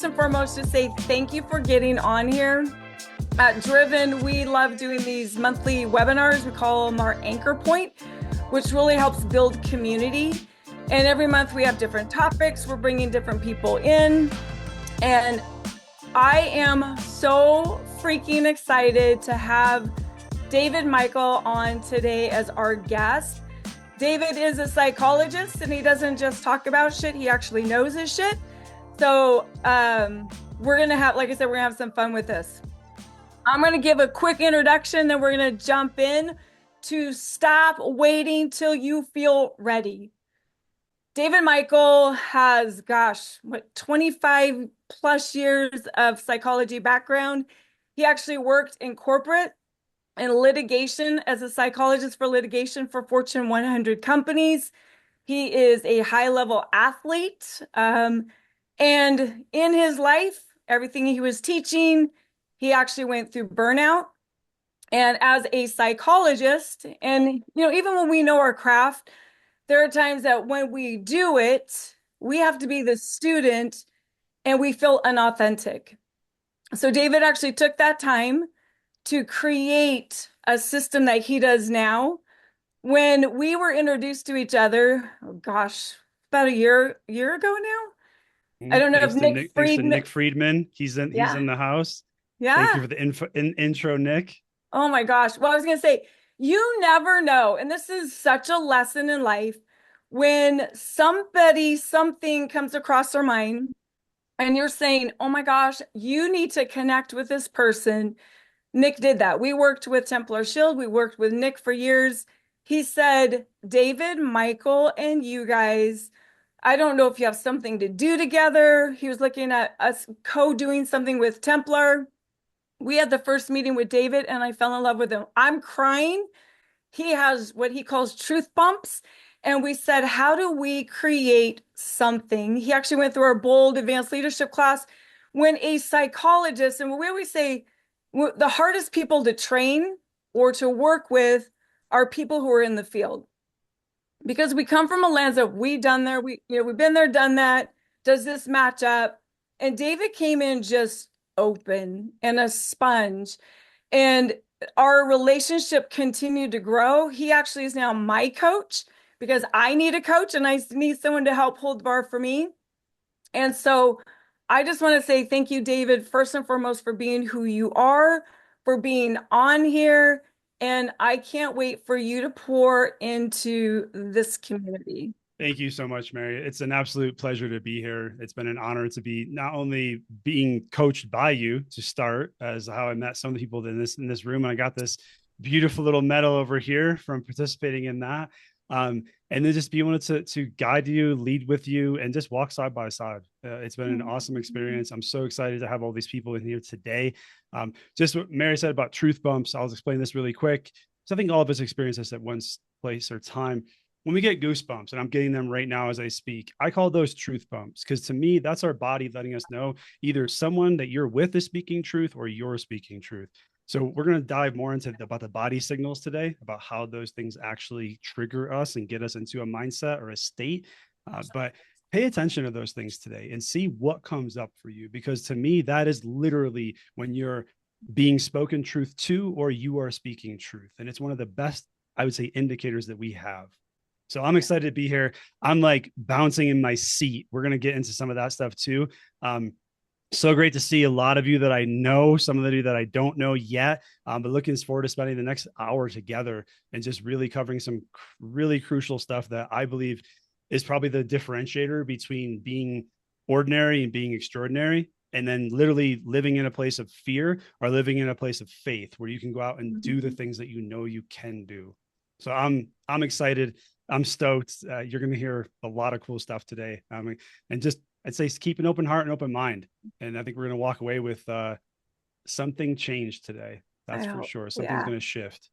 first and foremost to say thank you for getting on here. At Driven, we love doing these monthly webinars. We call them our anchor point, which really helps build community. And every month we have different topics. We're bringing different people in. And I am so freaking excited to have David Mykel on today as our guest. David is a psychologist and he doesn't just talk about shit, he actually knows his shit. So we're gonna have, like I said, we're gonna have some fun with this. I'm gonna give a quick introduction, then we're gonna jump in to stop waiting till you feel ready. David Mykel has, 25 plus years of psychology background. He actually worked in corporate and litigation as a psychologist for litigation for Fortune 100 companies. He is a high-level athlete. And in his life, everything he was teaching, he actually went through burnout. And as a psychologist, and even when we know our craft, there are times that when we do it, we have to be the student and we feel unauthentic. So David actually took that time to create a system that he does now. When we were introduced to each other, oh gosh, about a year ago now. I don't know if Nick Thanks to Friedman. Nick Friedman. He's Yeah. in the house. Thank you Yeah. for the intro, Nick. Oh my gosh. Well, I was going to say, you never know. And this is such a lesson in life when something comes across their mind and you're saying, oh my gosh, you need to connect with this person. Nick did that. We worked with Templar Shield. We worked with Nick for years. He said, David, Mykel, and you guys, I don't know if you have something to do together. He was looking at us co-doing something with Templar. We had the first meeting with David and I fell in love with him. I'm crying. He has what he calls truth bumps. And we said, how do we create something? He actually went through our bold advanced leadership class. When a psychologist, and we always say the hardest people to train or to work with are people who are in the field. Because we come from a lens of we've been there, done that. Does this match up? And David came in just open and a sponge. And our relationship continued to grow. He actually is now my coach because I need a coach and I need someone to help hold the bar for me. And so I just want to say thank you, David, first and foremost, for being who you are, for being on here. And I can't wait for you to pour into this community. Thank you so much, Mary. It's an absolute pleasure to be here. It's been an honor to be not only being coached by you to start, as how I met some of the people in this room, and I got this beautiful little medal over here from participating in that. And then just be able to guide you, lead with you, and just walk side by side. It's been an awesome experience. I'm so excited to have all these people in here today. Just what Mary said about truth bumps, I'll explain this really quick. So I think all of us experience this at one place or time. When we get goosebumps, and I'm getting them right now as I speak, I call those truth bumps because to me, that's our body letting us know either someone that you're with is speaking truth or you're speaking truth. So we're going to dive more into about the body signals today, about how those things actually trigger us and get us into a mindset or a state. But pay attention to those things today and see what comes up for you, because to me, that is literally when you're being spoken truth to or you are speaking truth. And it's one of the best, I would say, indicators that we have. So I'm excited to be here. I'm like bouncing in my seat. We're going to get into some of that stuff too. So great to see a lot of you that I know, some of you that I don't know yet, but looking forward to spending the next hour together and just really covering some really crucial stuff that I believe is probably the differentiator between being ordinary and being extraordinary, and then literally living in a place of fear or living in a place of faith where you can go out and do the things that you know you can do. So I'm excited. I'm stoked. You're going to hear a lot of cool stuff today. And just, I'd say keep an open heart and open mind. And I think we're going to walk away with something changed today. That's for sure. Something's going to shift.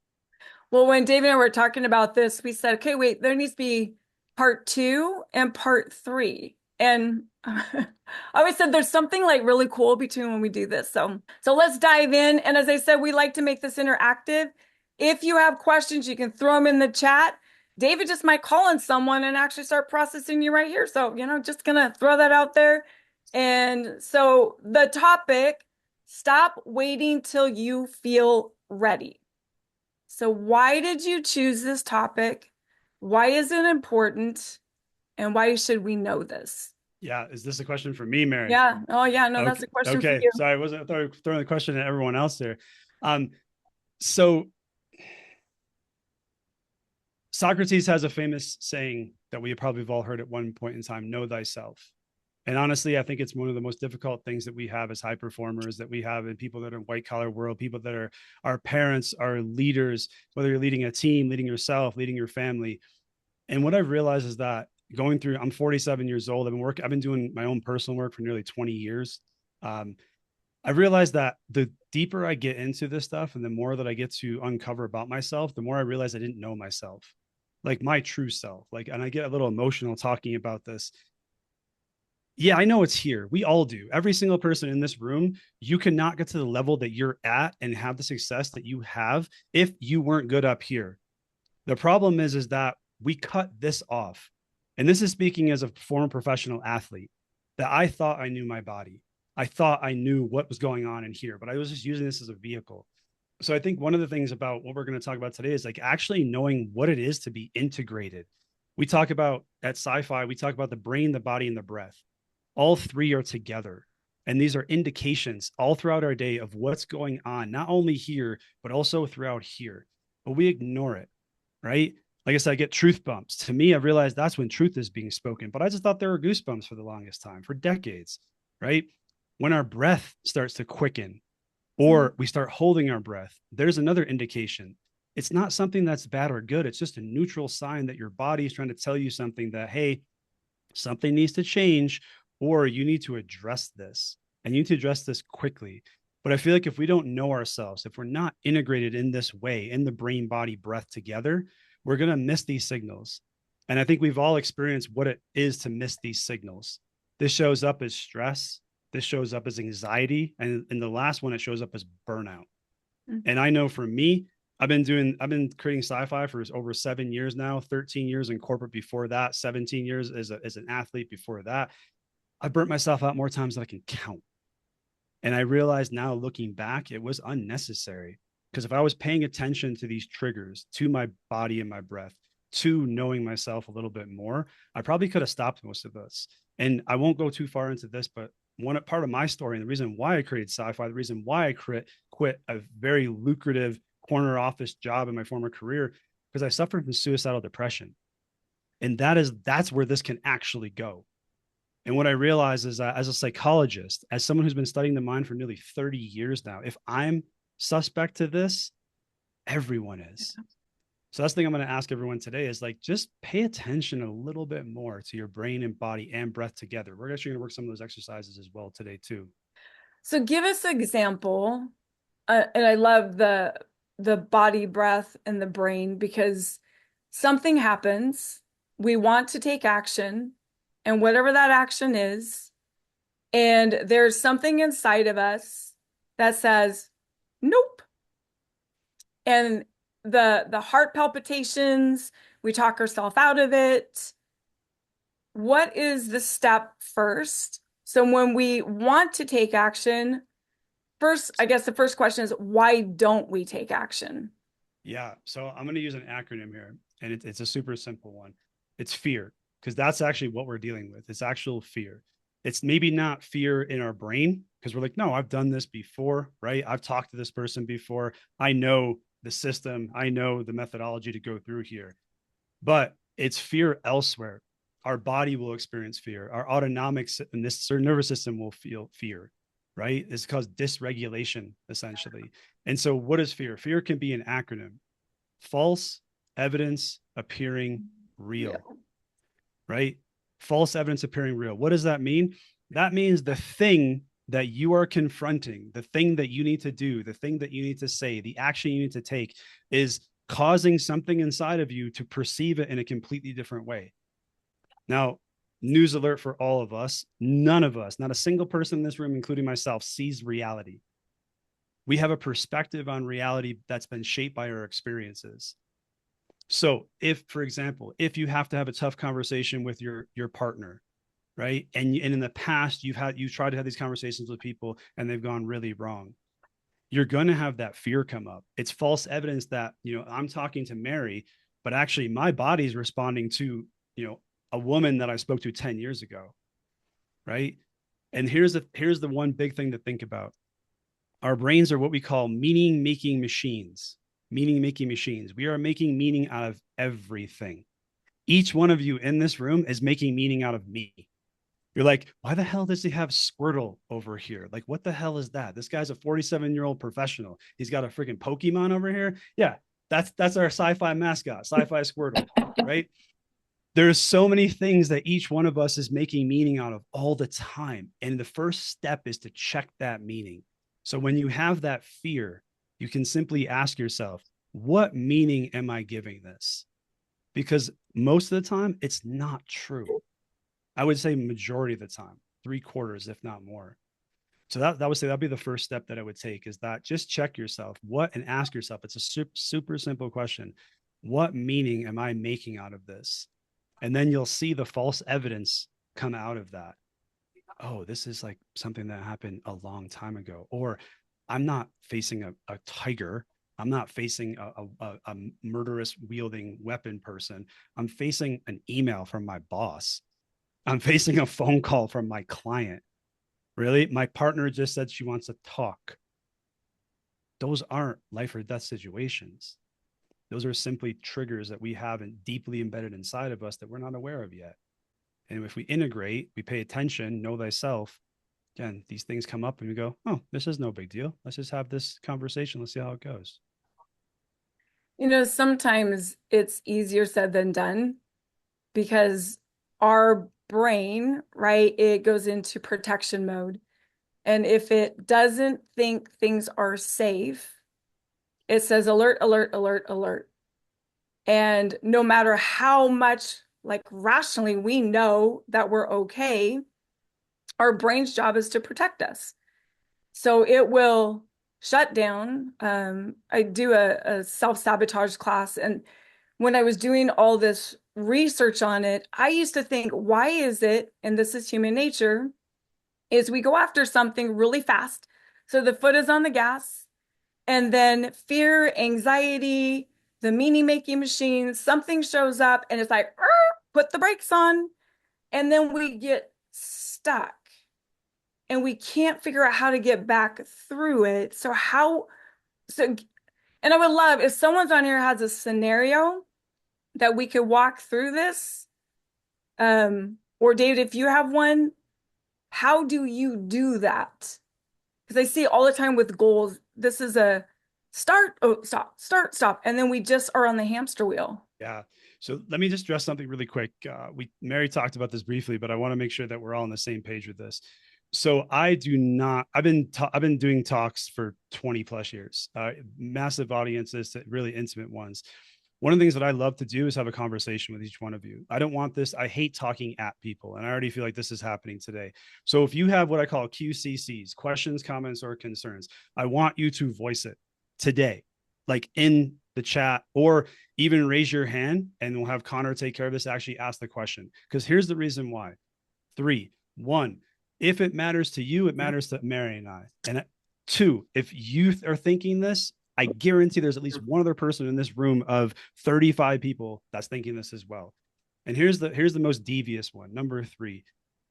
Well, when David and I were talking about this, we said, okay, wait, there needs to be part 2 and part 3. And I always said there's something like really cool between when we do this. So let's dive in. And as I said, we like to make this interactive. If you have questions, you can throw them in the chat. David just might call on someone and actually start processing you right here. So, just gonna throw that out there. And so the topic, stop waiting till you feel ready. So why did you choose this topic? Why is it important? And why should we know this? Yeah. Is this a question for me, Mary? Yeah. Oh, yeah. No, that's Okay. a question for Okay. you. Sorry. I wasn't throwing the question at everyone else there. Um, so Socrates has a famous saying that we probably have all heard at one point in time: know thyself. And honestly, I think it's one of the most difficult things that we have as high performers, that we have in people that are in white collar world, people that are our parents, our leaders, whether you're leading a team, leading yourself, leading your family. And what I've realized is that going through, I'm 47 years old. I've been doing my own personal work for nearly 20 years. Um, I realized that the deeper I get into this stuff and the more that I get to uncover about myself, the more I realize I didn't know myself, like my true self. Like, and I get a little emotional talking about this. Yeah, I know it's here. We all do. Every single person in this room, you cannot get to the level that you're at and have the success that you have if you weren't good up here. The problem is that we cut this off. And this is speaking as a former professional athlete, that I thought I knew my body. I thought I knew what was going on in here, but I was just using this as a vehicle. So I think one of the things about what we're going to talk about today is like actually knowing what it is to be integrated. We talk about at sci-fi, we talk about the brain, the body, and the breath. All three are together. And these are indications all throughout our day of what's going on, not only here, but also throughout here. But we ignore it, right? Like I said, I get truth bumps. To me, I realized that's when truth is being spoken. But I just thought there were goosebumps for the longest time, for decades, right? When our breath starts to quicken or we start holding our breath, there's another indication. It's not something that's bad or good. It's just a neutral sign that your body is trying to tell you something that, hey, something needs to change, or you need to address this and you need to address this quickly. But I feel like if we don't know ourselves, if we're not integrated in this way, in the brain, body, breath together, we're going to miss these signals. And I think we've all experienced what it is to miss these signals. This shows up as stress. This shows up as anxiety. And in the last one, it shows up as burnout. Mm-hmm. And I know for me, I've been creating sci-fi for over 7 years now, 13 years in corporate before that, 17 years as an athlete before that. I burnt myself out more times than I can count. And I realized now looking back, it was unnecessary. Because if I was paying attention to these triggers, to my body and my breath, to knowing myself a little bit more, I probably could have stopped most of this. And I won't go too far into this, but one part of my story and the reason why I created sci-fi, the reason why I quit a very lucrative corner office job in my former career, because I suffered from suicidal depression. And that's where this can actually go. And what I realize is that as a psychologist, as someone who's been studying the mind for nearly 30 years now, if I'm suspect to this, everyone is. So that's the thing I'm going to ask everyone today is like, just pay attention a little bit more to your brain and body and breath together. We're actually going to work some of those exercises as well today too. So give us an example. And I love the body, breath, and the brain because something happens. We want to take action, and whatever that action is, and there's something inside of us that says, nope. And the heart palpitations, we talk ourselves out of it. What is the step first? So when we want to take action, first, I guess the first question is why don't we take action? Yeah. So I'm going to use an acronym here, and it's a super simple one. It's fear, because that's actually what we're dealing with. It's actual fear. It's maybe not fear in our brain, because we're like, no, I've done this before, right? I've talked to this person before. I know the system, I know the methodology to go through here. But it's fear elsewhere. Our body will experience fear. Our autonomic and this certain nervous system will feel fear, right? It's caused dysregulation essentially. And so, what is fear? Fear can be an acronym: false evidence appearing real, Real. right? False evidence appearing real. What does that mean? That means the thing that you are confronting, the thing that you need to do, the thing that you need to say, the action you need to take is causing something inside of you to perceive it in a completely different way. Now, news alert for all of us: none of us, not a single person in this room, including myself, sees reality. We have a perspective on reality that's been shaped by our experiences. So if, for example, if you have to have a tough conversation with your partner, right? And in the past, you've tried to have these conversations with people and they've gone really wrong. You're going to have that fear come up. It's false evidence that, I'm talking to Mary, but actually my body's responding to, a woman that I spoke to 10 years ago, right? And here's the one big thing to think about. Our brains are what we call meaning making machines. Meaning making machines. We are making meaning out of everything. Each one of you in this room is making meaning out of me. You're like, why the hell does he have Squirtle over here? Like, what the hell is that? This guy's a 47-year-old professional. He's got a freaking Pokemon over here. Yeah, that's our sci-fi mascot, sci-fi Squirtle, right? There's so many things that each one of us is making meaning out of all the time. And the first step is to check that meaning. So when you have that fear, you can simply ask yourself, what meaning am I giving this? Because most of the time, it's not true. I would say majority of the time, 3/4, if not more. So that would say that'd be the first step that I would take, is that just check yourself and ask yourself. It's a super simple question. What meaning am I making out of this? And then you'll see the false evidence come out of that. Oh, this is like something that happened a long time ago. Or I'm not facing a tiger. I'm not facing a murderous wielding weapon person. I'm facing an email from my boss. I'm facing a phone call from my client. Really? My partner just said she wants to talk. Those aren't life or death situations. Those are simply triggers that we have deeply embedded inside of us that we're not aware of yet. And if we integrate, we pay attention, know thyself, again, these things come up and we go, oh, this is no big deal. Let's just have this conversation. Let's see how it goes. Sometimes it's easier said than done because our brain, right, it goes into protection mode. And if it doesn't think things are safe, it says alert, alert, alert, alert. And no matter how much, like rationally, we know that we're okay, our brain's job is to protect us. So it will shut down. I do a self-sabotage class, and when I was doing all this research on it, I used to think, why is it, and this is human nature, is we go after something really fast. So the foot is on the gas, and then fear, anxiety, the meaning making machine, something shows up and it's like, put the brakes on. And then we get stuck and we can't figure out how to get back through it. And I would love if someone's on here has a scenario that we could walk through this. Or David, if you have one, how do you do that? Because I see all the time with goals, this is a start, oh, stop, start, stop. And then we just are on the hamster wheel. Yeah. So let me just address something really quick. Mary talked about this briefly, but I want to make sure that we're all on the same page with this. So I've been doing talks for 20 plus years, massive audiences to really intimate ones. One of the things that I love to do is have a conversation with each one of you. I don't want this. I hate talking at people. And I already feel like this is happening today. So if you have what I call QCCs, questions, comments, or concerns, I want you to voice it today, like in the chat, or even raise your hand and we'll have Connor take care of this. Actually ask the question. Because here's the reason why. 3, 1, if it matters to you, it matters to Mary and I. And 2, if you are thinking this, I guarantee there's at least one other person in this room of 35 people that's thinking this as well. And here's the most devious one. Number 3,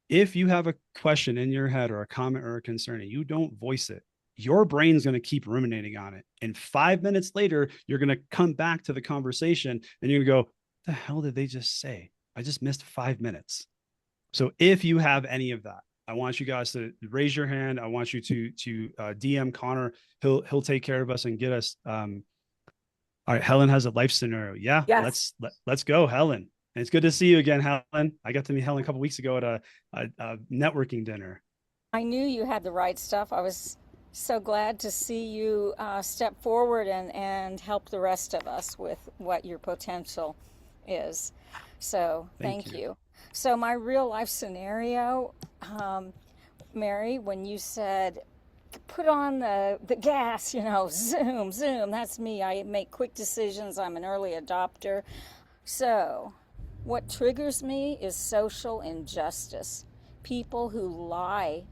if you have a question in your head or a comment or a concern and you don't voice it, your brain's going to keep ruminating on it. And 5 minutes later, you're going to come back to the conversation and you're going to go, what the hell did they just say? I just missed 5 minutes. So if you have any of that, I want you guys to raise your hand. I want you to DM Connor. He'll take care of us and get us. All right, Helen has a life scenario. Yeah, yes. let's go, Helen. And it's good to see you again, Helen. I got to meet Helen a couple weeks ago at a networking dinner. I knew you had the right stuff. I was so glad to see you step forward and help the rest of us with what your potential is. So thank you. So my real life scenario, Mary, when you said, put on the gas, zoom, that's me. I make quick decisions. I'm an early adopter. So what triggers me is social injustice. people who lie,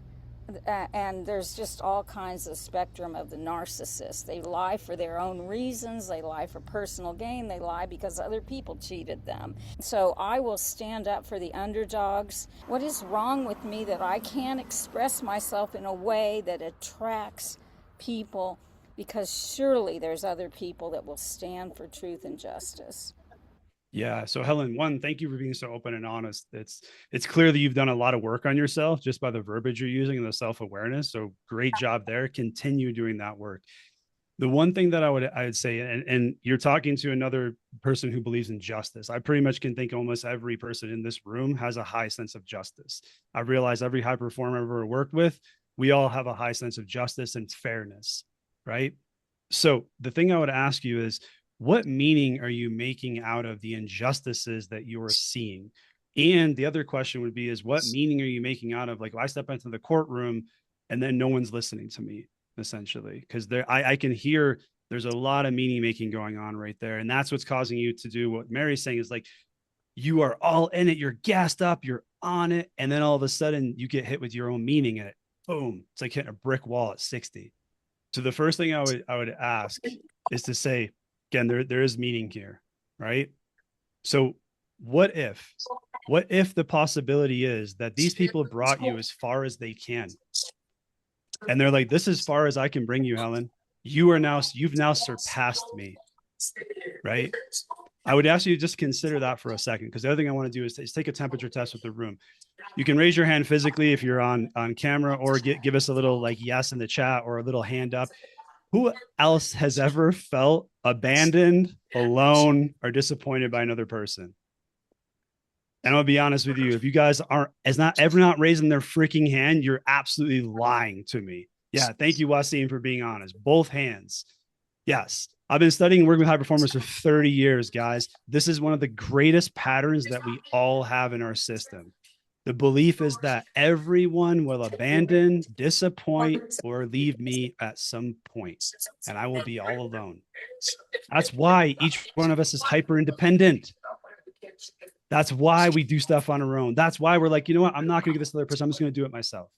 and there's just all kinds of spectrum of the narcissists. They lie for their own reasons, they lie for personal gain, they lie because other people cheated them. So I will stand up for the underdogs. What is wrong with me that I can't express myself in a way that attracts people? Because surely there's other people that will stand for truth and justice. Yeah. So Helen, one, thank you for being so open and honest. It's clear that you've done a lot of work on yourself just by the verbiage you're using and the self-awareness. So great job there. Continue doing that work. The one thing that I would say, and you're talking to another person who believes in justice. I pretty much can think almost every person in this room has a high sense of justice. I realize every high performer I've ever worked with, we all have a high sense of justice and fairness, right? So the thing I would ask you is, what meaning are you making out of the injustices that you're seeing? And the other question would be is, what meaning are you making out of, like, if I step into the courtroom and then no one's listening to me, essentially? Because I can hear there's a lot of meaning making going on right there. And that's what's causing you to do what Mary's saying is, like, you are all in it, you're gassed up, you're on it. And then all of a sudden you get hit with your own meaning and it, boom, it's like hitting a brick wall at 60. So the first thing I would ask is to say, again, there is meaning here, right? So what if the possibility is that these people brought you as far as they can, and they're like, this is as far as I can bring you, Helen. You've now surpassed me, right? I would ask you to just consider that for a second, because the other thing I want to do is take a temperature test with the room. You can raise your hand physically if you're on camera, or give us a little like yes in the chat, or a little hand up. Who else has ever felt abandoned, alone, or disappointed by another person? And I'll be honest with you, if you guys not raising their freaking hand, you're absolutely lying to me. Yeah, thank you, Wasim, for being honest. Both hands. Yes, I've been studying and working with high performers for 30 years, guys. This is one of the greatest patterns that we all have in our system. The belief is that everyone will abandon, disappoint, or leave me at some point, and I will be all alone. That's why each one of us is hyper independent. That's why we do stuff on our own. That's why we're like, you know what? I'm not going to give this to the other person. I'm just going to do it myself.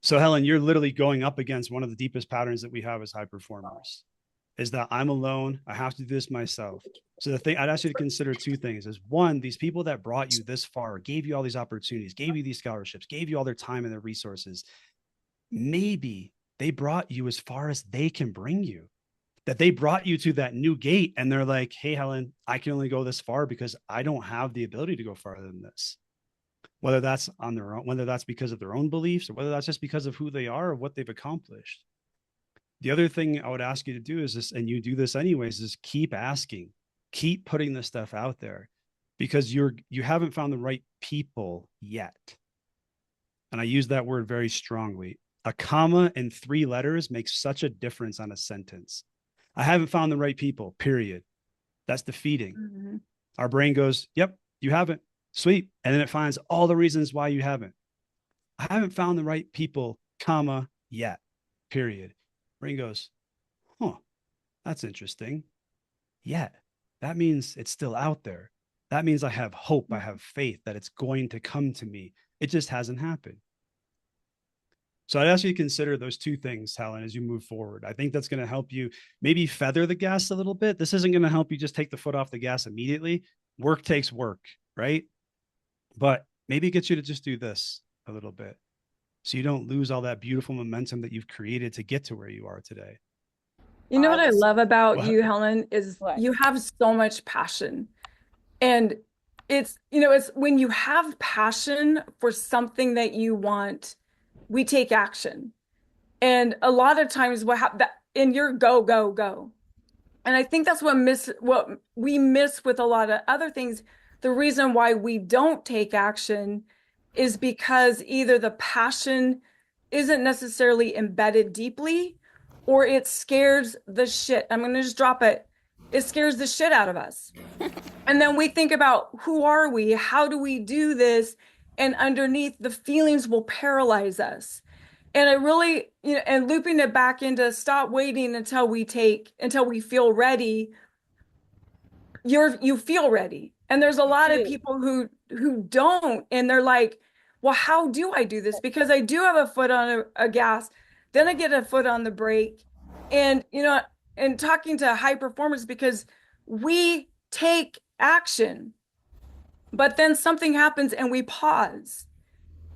So Helen, you're literally going up against one of the deepest patterns that we have as high performers, is that I'm alone. I have to do this myself. So the thing I'd ask you to consider two things is, one, these people that brought you this far, gave you all these opportunities, gave you these scholarships, gave you all their time and their resources. Maybe they brought you as far as they can bring you, that they brought you to that new gate and they're like, hey, Helen, I can only go this far because I don't have the ability to go farther than this. Whether that's on their own, whether that's because of their own beliefs, or whether that's just because of who they are or what they've accomplished. The other thing I would ask you to do is this, and you do this anyways, is keep asking, keep putting this stuff out there, because you haven't found the right people yet. And I use that word very strongly. A comma and 3 letters makes such a difference on a sentence. I haven't found the right people, period. That's defeating. Mm-hmm. Our brain goes, yep, you haven't. Sweet. And then it finds all the reasons why you haven't. I haven't found the right people, comma, yet, period. Brain goes, huh, that's interesting. Yet, that means it's still out there. That means I have hope. I have faith that it's going to come to me. It just hasn't happened. So I'd ask you to consider those two things, Helen, as you move forward. I think that's going to help you maybe feather the gas a little bit. This isn't going to help you just take the foot off the gas immediately. Work takes work, right? But maybe it gets you to just do this a little bit, so you don't lose all that beautiful momentum that you've created to get to where you are today. You know what I love about you, Helen, is you have so much passion. And it's when you have passion for something that you want, we take action. And a lot of times in your go, go, go. And I think that's what we miss with a lot of other things. The reason why we don't take action is because either the passion isn't necessarily embedded deeply, or it scares the shit. I'm going to just drop it. It scares the shit out of us. And then we think about, who are we? How do we do this? And underneath, the feelings will paralyze us. And it really, and looping it back into stop waiting until we feel ready. You feel ready. And there's a lot of people who don't, and they're like, well, how do I do this? Because I do have a foot on a gas, then I get a foot on the brake. And, and talking to high performers, because we take action, but then something happens and we pause.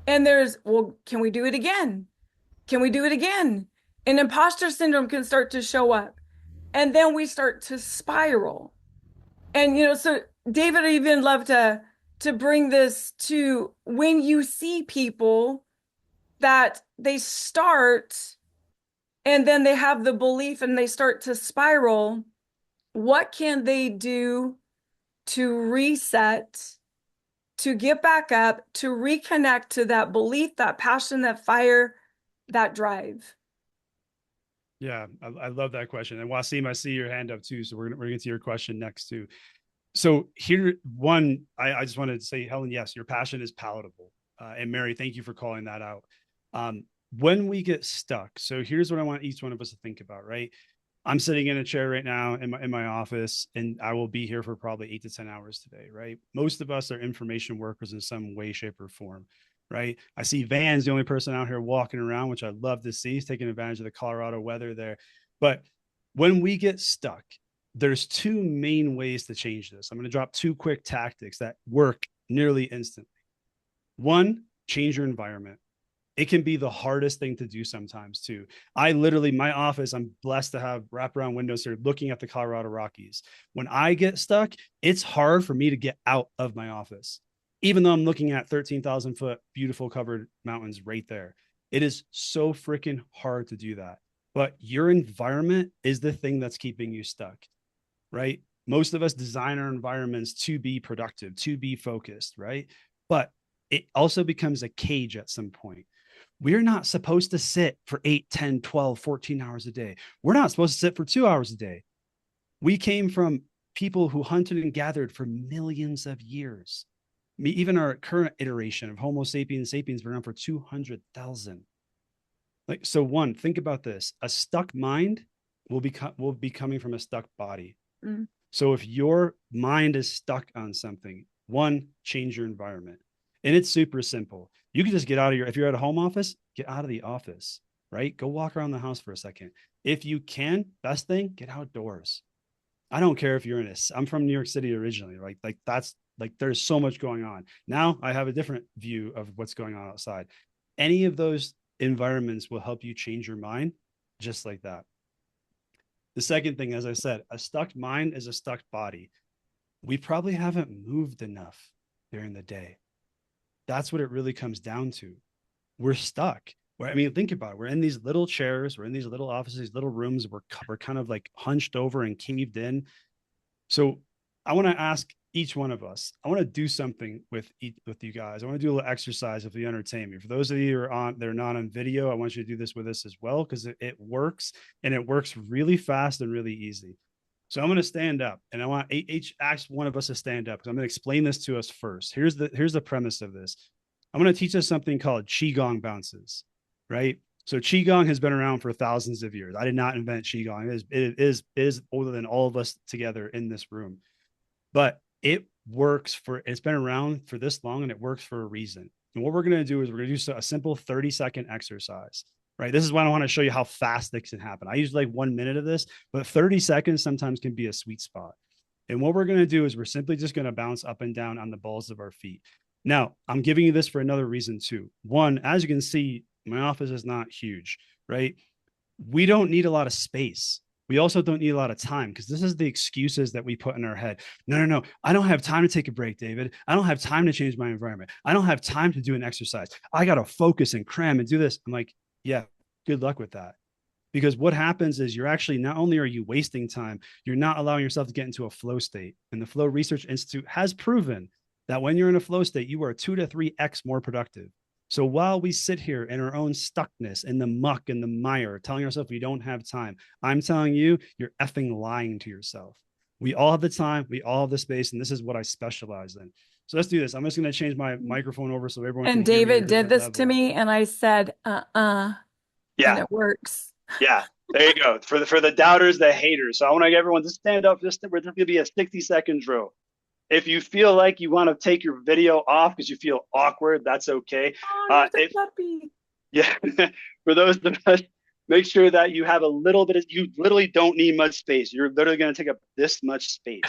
And well, can we do it again? Can we do it again? And imposter syndrome can start to show up. And then we start to spiral. And so David, I even love to bring this to when you see people that they start and then they have the belief and they start to spiral, what can they do to reset, to get back up, to reconnect to that belief, that passion, that fire, that drive? Yeah, I love that question. And Wasim, I see your hand up too. So we're gonna get to your question next too. So here, I just wanted to say, Helen, yes, your passion is palatable. And Mary, thank you for calling that out. When we get stuck, so here's what I want each one of us to think about, right? I'm sitting in a chair right now in my office, and I will be here for probably 8 to 10 hours today, right? Most of us are information workers in some way, shape, or form, right? I see Van's the only person out here walking around, which I love to see. He's taking advantage of the Colorado weather there. But when we get stuck, there's two main ways to change this. I'm going to drop two quick tactics that work nearly instantly. One, change your environment. It can be the hardest thing to do sometimes too. My office, I'm blessed to have wraparound windows here looking at the Colorado Rockies. When I get stuck, it's hard for me to get out of my office, even though I'm looking at 13,000 foot beautiful covered mountains right there. It is so freaking hard to do that. But your environment is the thing that's keeping you stuck, right? Most of us design our environments to be productive, to be focused, right? But it also becomes a cage at some point. We're not supposed to sit for 8, 10, 12, 14 hours a day. We're not supposed to sit for 2 hours a day. We came from people who hunted and gathered for millions of years. Even our current iteration of Homo sapiens sapiens been around for 200,000. So one, think about this. A stuck mind will be coming from a stuck body. Mm. So if your mind is stuck on something, one, change your environment. And it's super simple. You can just get out of if you're at a home office, get out of the office, right? Go walk around the house for a second. If you can, best thing, get outdoors. I don't care if you're I'm from New York City originally, right? There's so much going on. Now I have a different view of what's going on outside. Any of those environments will help you change your mind just like that. The second thing, as I said, a stuck mind is a stuck body. We probably haven't moved enough during the day. That's what it really comes down to. We're stuck. Think about it. We're in these little chairs. We're in these little offices, these little rooms. We're kind of like hunched over and caved in. So I want to ask each one of us, I want to do something with you guys. I want to do a little exercise if you entertain me. For those of you who are they're not on video, I want you to do this with us as well, because it works, and it works really fast and really easy. So I'm going to stand up, and I want each one of us to stand up, because I'm going to explain this to us first. Here's the premise of this. I'm going to teach us something called Qigong bounces, right? So Qigong has been around for thousands of years. I did not invent Qigong. It is older than all of us together in this room, but it's been around for this long, and it works for a reason. And what we're going to do is we're going to do a simple 30-second exercise. Right. This is why I want to show you how fast this can happen. I usually like 1 minute of this, but 30 seconds sometimes can be a sweet spot. And what we're going to do is we're simply just going to bounce up and down on the balls of our feet. Now, I'm giving you this for another reason too. One, as you can see, my office is not huge, right? We don't need a lot of space. We also don't need a lot of time, because this is the excuses that we put in our head. No. I don't have time to take a break, David. I don't have time to change my environment. I don't have time to do an exercise. I got to focus and cram and do this. I'm like, yeah, good luck with that. Because what happens is you're actually, not only are you wasting time, you're not allowing yourself to get into a flow state. And the Flow Research Institute has proven that when you're in a flow state, you are 2 to 3x more productive. So while we sit here in our own stuckness, in the muck and the mire, telling ourselves we don't have time, I'm telling you, you're effing lying to yourself. We all have the time, we all have the space, and this is what I specialize in. So let's do this. I'm just going to change my microphone over so everyone can hear me. And David did this to me, and I said, yeah, and it works. Yeah, there you go. For the doubters, the haters. So I want to get everyone to stand up. We're just going to be a 60-second drill. If you feel like you want to take your video off because you feel awkward, that's okay. Oh, you're the If puppy. Yeah, for those of us, make sure that you have a little bit of, you literally don't need much space. You're literally going to take up this much space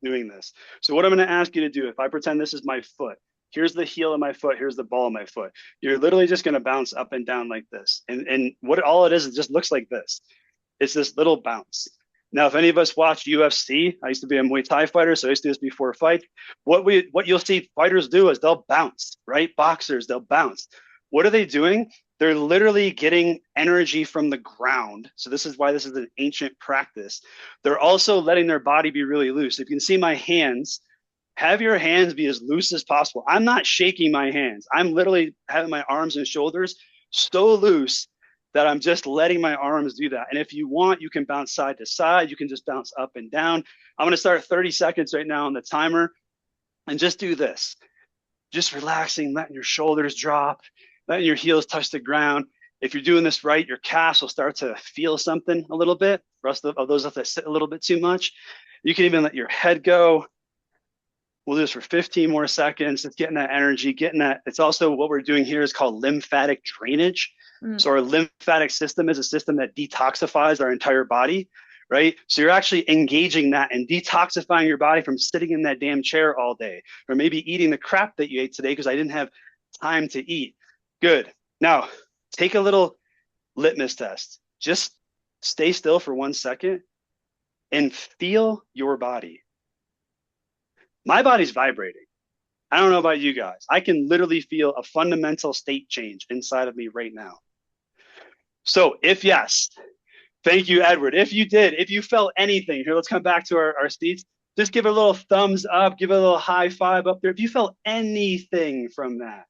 doing this. So what I'm going to ask you to do, if I pretend this is my foot, here's the heel of my foot, here's the ball of my foot. You're literally just going to bounce up and down like this. And what all it is, it just looks like this. It's this little bounce. Now, if any of us watch UFC, I used to be a Muay Thai fighter, so I used to do this before a fight. What you'll see fighters do is they'll bounce, right? Boxers, they'll bounce. What are they doing? They're literally getting energy from the ground. So this is why this is an ancient practice. They're also letting their body be really loose. If you can see my hands, have your hands be as loose as possible. I'm not shaking my hands. I'm literally having my arms and shoulders so loose that I'm just letting my arms do that. And if you want, you can bounce side to side. You can just bounce up and down. I'm going to start 30 seconds right now on the timer and just do this. Just relaxing, letting your shoulders drop, letting your heels touch the ground. If you're doing this right, your calves will start to feel something a little bit. For us, those that sit a little bit too much, you can even let your head go. We'll do this for 15 more seconds. It's getting that energy, getting that. It's also what we're doing here is called lymphatic drainage. So our lymphatic system is a system that detoxifies our entire body, right? So you're actually engaging that and detoxifying your body from sitting in that damn chair all day, or maybe eating the crap that you ate today because I didn't have time to eat. Good. Now, take a little litmus test. Just stay still for 1 second and feel your body. My body's vibrating. I don't know about you guys. I can literally feel a fundamental state change inside of me right now. So if yes, thank you, Edward. If you did, if you felt anything, here, let's come back to our seats. Just give a little thumbs up, give a little high five up there. If you felt anything from that.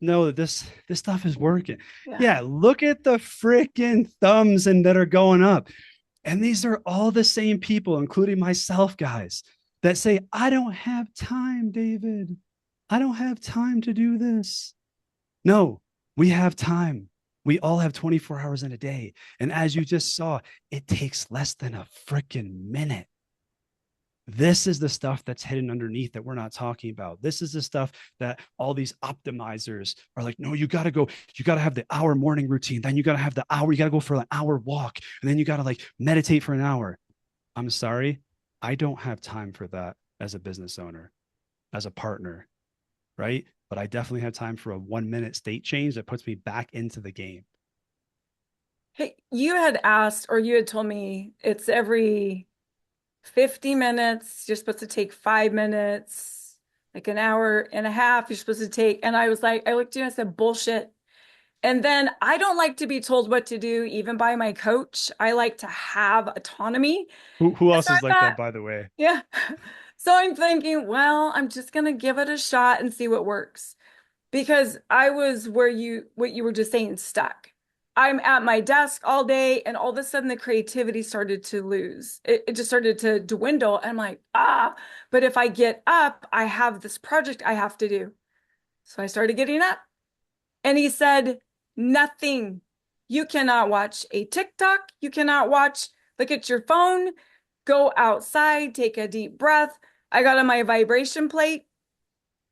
Know that this stuff is working. Yeah, look at the freaking thumbs and that are going up. And these are all the same people, including myself, guys, that say, I don't have time, David. I don't have time to do this. No, we have time. We all have 24 hours in a day. And as you just saw, it takes less than a freaking minute. This is the stuff that's hidden underneath that we're not talking about. This is the stuff that all these optimizers are like, no, you got to have the hour morning routine. Then you got to have the hour, you got to go for an hour walk. And then you got to like meditate for an hour. I'm sorry. I don't have time for that as a business owner, as a partner, right? But I definitely have time for a 1 minute state change that puts me back into the game. Hey, you had asked, or you had told me it's every 50 minutes. You're supposed to take 5 minutes, like an hour and a half. You're supposed to take, and I was like, I looked at you and I said, bullshit. And then I don't like to be told what to do, even by my coach. I like to have autonomy. Who else So is I like thought, that, by the way? yeah. So I'm thinking, well, I'm just gonna give it a shot and see what works. Because I was what you were just saying, stuck. I'm at my desk all day, and all of a sudden the creativity started to lose. It just started to dwindle. And I'm like, but if I get up, I have this project I have to do. So I started getting up. And he said, nothing. You cannot watch a TikTok. You cannot look at your phone, go outside, take a deep breath. I got on my vibration plate.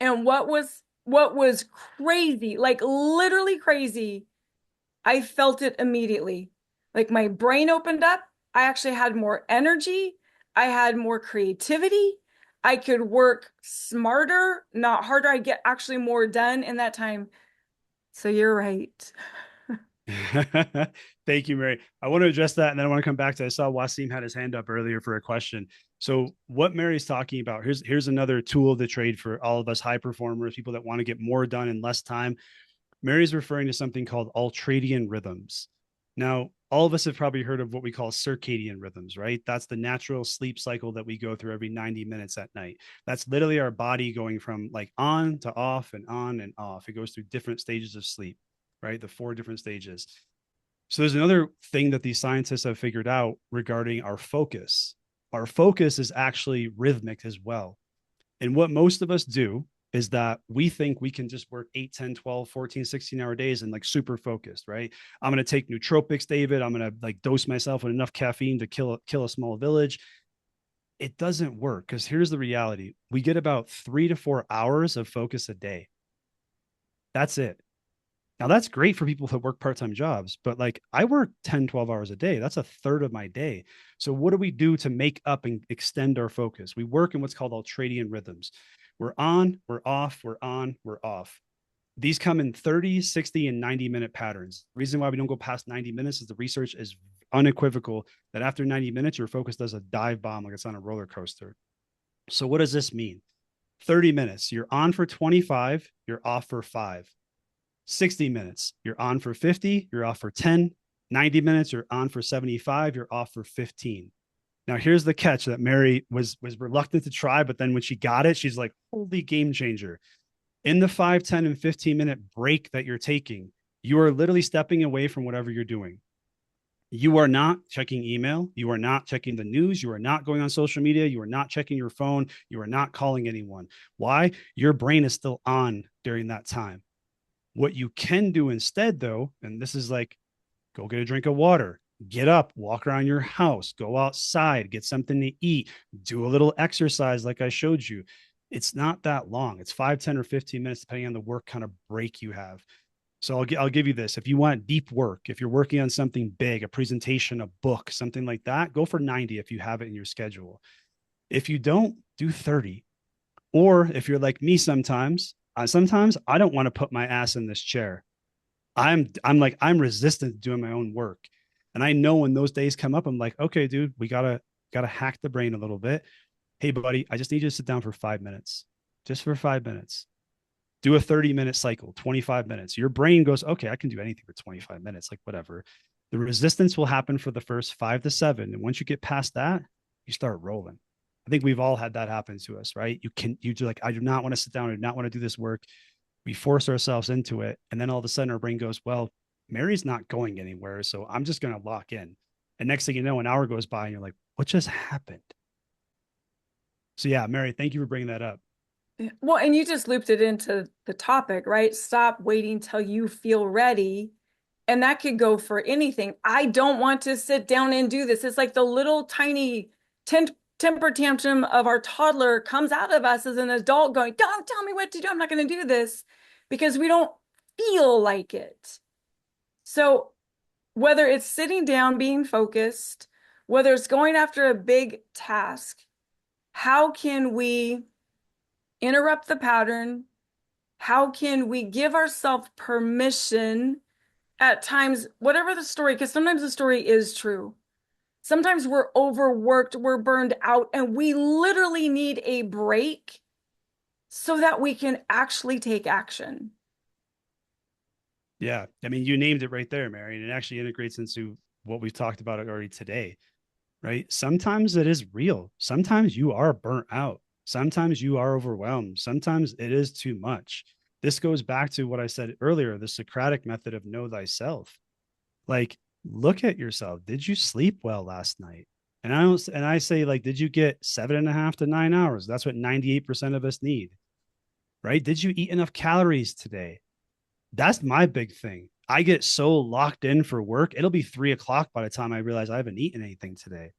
And what was crazy, like literally crazy, I felt it immediately. Like my brain opened up. I actually had more energy. I had more creativity. I could work smarter, not harder. I get actually more done in that time. So you're right. Thank you, Mary. I want to address that, and then I want to come back to, I saw Wasim had his hand up earlier for a question. So what Mary's talking about, here's another tool of the trade for all of us high performers, people that want to get more done in less time. Mary's referring to something called ultradian rhythms. Now, all of us have probably heard of what we call circadian rhythms, right? That's the natural sleep cycle that we go through every 90 minutes at night. That's literally our body going from like on to off and on and off. It goes through different stages of sleep, right? The 4 different stages. So there's another thing that these scientists have figured out regarding our focus. Our focus is actually rhythmic as well. And what most of us do is that we think we can just work 8, 10, 12, 14, 16-hour days and like super focused, right? I'm going to take nootropics, David. I'm going to like dose myself with enough caffeine to kill a small village. It doesn't work, because here's the reality. We get about 3 to 4 hours of focus a day. That's it. Now that's great for people that work part-time jobs, but like I work 10, 12 hours a day. That's a third of my day. So what do we do to make up and extend our focus? We work in what's called ultradian rhythms. We're on, we're off, we're on, we're off. These come in 30, 60, and 90-minute patterns. The reason why we don't go past 90 minutes is the research is unequivocal that after 90 minutes, your focus does a dive bomb like it's on a roller coaster. So what does this mean? 30 minutes, you're on for 25, you're off for 5. 60 minutes, you're on for 50, you're off for 10. 90 minutes, you're on for 75, you're off for 15. Now, here's the catch that Mary was reluctant to try, but then when she got it, she's like, holy game changer. In the 5, 10, and 15-minute break that you're taking, you are literally stepping away from whatever you're doing. You are not checking email. You are not checking the news. You are not going on social media. You are not checking your phone. You are not calling anyone. Why? Your brain is still on during that time. What you can do instead, though, and this is like, go get a drink of water, get up, walk around your house, go outside, get something to eat, do a little exercise like I showed you. It's not that long. It's 5, 10, or 15 minutes, depending on the work kind of break you have. So I'll give you this. If you want deep work, if you're working on something big, a presentation, a book, something like that, go for 90 if you have it in your schedule. If you don't, do 30. Or if you're like me sometimes I don't want to put my ass in this chair. I'm resistant to doing my own work. And I know when those days come up, I'm like, okay, dude, we gotta hack the brain a little bit. Hey, buddy, I just need you to sit down for 5 minutes, just for 5 minutes. Do a 30-minute cycle, 25 minutes. Your brain goes, okay, I can do anything for 25 minutes, like whatever. The resistance will happen for the first 5 to 7. And once you get past that, you start rolling. I think we've all had that happen to us, right? You do like, I do not want to sit down. I do not want to do this work. We force ourselves into it. And then all of a sudden our brain goes, well, Mary's not going anywhere. So I'm just going to lock in. And next thing you know, an hour goes by and you're like, what just happened? So yeah, Mary, thank you for bringing that up. Well, and you just looped it into the topic, right? Stop waiting till you feel ready. And that could go for anything. I don't want to sit down and do this. It's like the little tiny temper tantrum of our toddler comes out of us as an adult going, don't tell me what to do. I'm not going to do this, because we don't feel like it. So whether it's sitting down, being focused, whether it's going after a big task, how can we interrupt the pattern? How can we give ourselves permission at times, whatever the story, because sometimes the story is true. Sometimes we're overworked, we're burned out, and we literally need a break so that we can actually take action. Yeah. I mean, you named it right there, Mary, and it actually integrates into what we've talked about already today, right? Sometimes it is real. Sometimes you are burnt out. Sometimes you are overwhelmed. Sometimes it is too much. This goes back to what I said earlier, the Socratic method of know thyself. Like, look at yourself. Did you sleep well last night? And I say, like, did you get 7.5 to 9 hours? That's what 98% of us need, right? Did you eat enough calories today? That's my big thing. I get so locked in for work. It'll be 3 o'clock by the time I realize I haven't eaten anything today.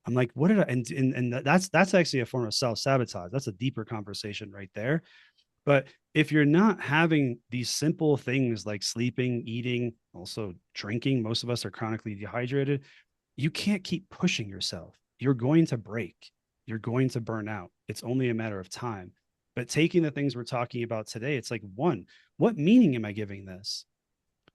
I'm like, what did I, and that's actually a form of self-sabotage. That's a deeper conversation right there. But if you're not having these simple things like sleeping, eating, also drinking, most of us are chronically dehydrated. You can't keep pushing yourself. You're going to break. You're going to burn out. It's only a matter of time. But taking the things we're talking about today, it's like, one, what meaning am I giving this?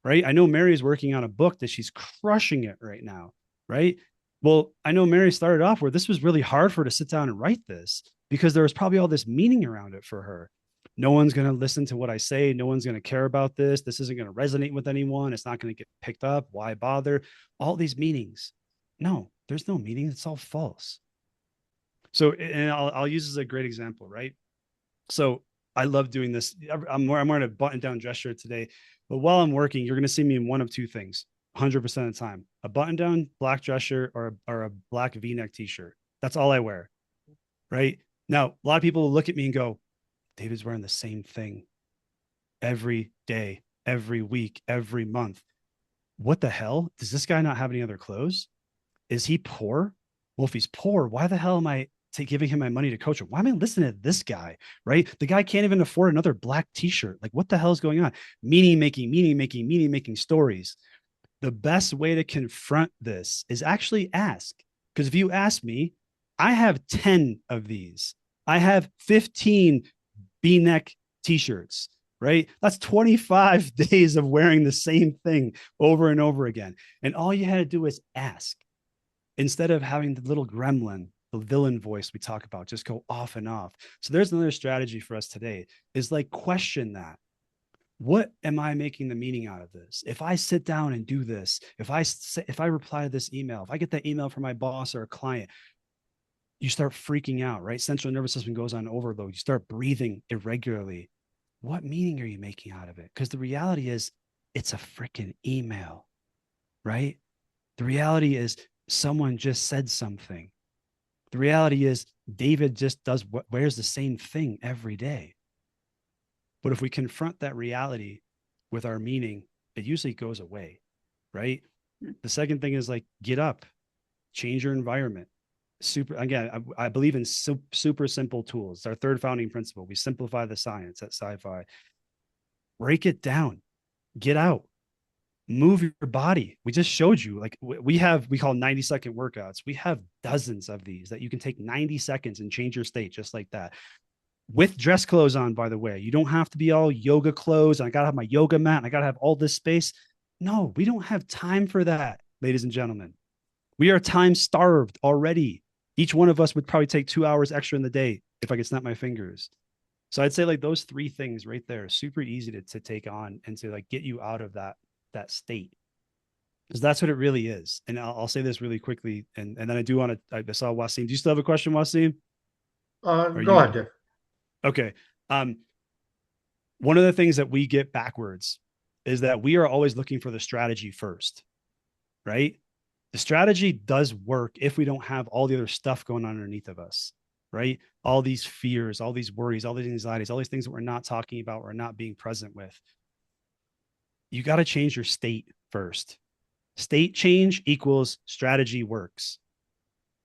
Right? I know Mary's working on a book that she's crushing it right now. Right? Well, I know Mary started off where this was really hard for her to sit down and write this because there was probably all this meaning around it for her. No one's going to listen to what I say. No one's going to care about this. This isn't going to resonate with anyone. It's not going to get picked up. Why bother? All these meanings. No, there's no meaning. It's all false. So, and I'll use this as a great example, right? So I love doing this. I'm wearing a button down dress shirt today, but while I'm working, you're going to see me in one of two things 100% of the time, a button down black dress shirt or a black V-neck t-shirt. That's all I wear. Right now, a lot of people will look at me and go, David's wearing the same thing every day, every week, every month. What the hell? Does this guy not have any other clothes? Is he poor? Well, if he's poor, why the hell am I giving him my money to coach him? Why am I listening to this guy? Right? The guy can't even afford another black t-shirt. Like, what the hell is going on? Meaning making stories. The best way to confront this is actually ask. Because if you ask me, I have 10 of these. I have 15 V-neck t-shirts, right? That's 25 days of wearing the same thing over and over again. And all you had to do is ask, instead of having the little gremlin, the villain voice we talk about, just go off and off. So there's another strategy for us today, is like, question that. What am I making the meaning out of this? If I sit down and do this, if I reply to this email, if I get that email from my boss or a client, you start freaking out, right? Central nervous system goes on overload. You start breathing irregularly. What meaning are you making out of it? Because the reality is, it's a freaking email, right? The reality is, someone just said something. The reality is, David just wears the same thing every day. But if we confront that reality with our meaning, it usually goes away, right? The second thing is, like, get up, change your environment. I believe in super simple tools. It's our third founding principle. We simplify the science at Sci-Fi. Break it down, get out, move your body. We just showed you, like, we call 90-second workouts. We have dozens of these that you can take 90 seconds and change your state just like that. With dress clothes on, by the way. You don't have to be all yoga clothes. And I got to have my yoga mat and I got to have all this space. No, we don't have time for that, ladies and gentlemen. We are time starved already. Each one of us would probably take 2 hours extra in the day if I could snap my fingers. So I'd say, like, those three things right there are super easy to take on and to, like, get you out of that state. Because that's what it really is. And I'll say this really quickly. And then I do want to, I saw Wasim. Do you still have a question, Wasim? Go ahead, Dick. Okay. One of the things that we get backwards is that we are always looking for the strategy first, right? The strategy does work if we don't have all the other stuff going on underneath of us, right? All these fears, all these worries, all these anxieties, all these things that we're not talking about, we're not being present with. You got to change your state first. State change equals strategy works.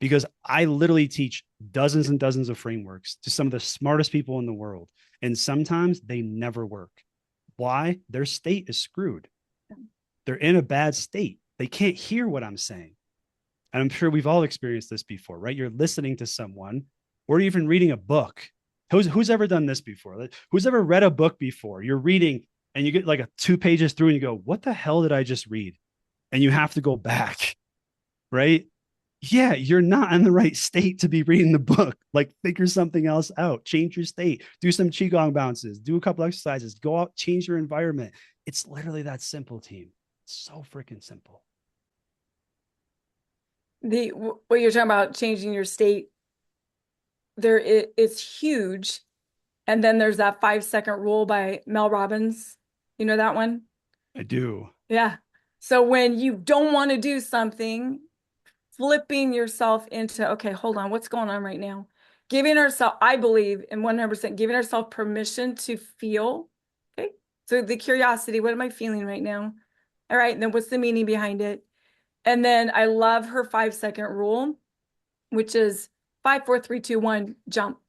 Because I literally teach dozens and dozens of frameworks to some of the smartest people in the world. And sometimes they never work. Why? Their state is screwed. They're in a bad state. They can't hear what I'm saying. And I'm sure we've all experienced this before, right? You're listening to someone or even reading a book. Who's ever done this before? Who's ever read a book before? You're reading and you get like 2 pages through and you go, what the hell did I just read? And you have to go back, right? Yeah, you're not in the right state to be reading the book. Like, figure something else out, change your state, do some Qigong bounces, do a couple exercises, go out, change your environment. It's literally that simple, team. It's so freaking simple. What you're talking about, changing your state, it's huge. And then there's that 5-second rule by Mel Robbins. You know that one? I do. Yeah. So when you don't want to do something, flipping yourself into, okay, hold on, what's going on right now? Giving ourselves, I believe in 100%, giving ourselves permission to feel. Okay. So the curiosity, what am I feeling right now? All right. And then what's the meaning behind it? And then I love her 5-second rule, which is 5, 4, 3, 2, 1, jump.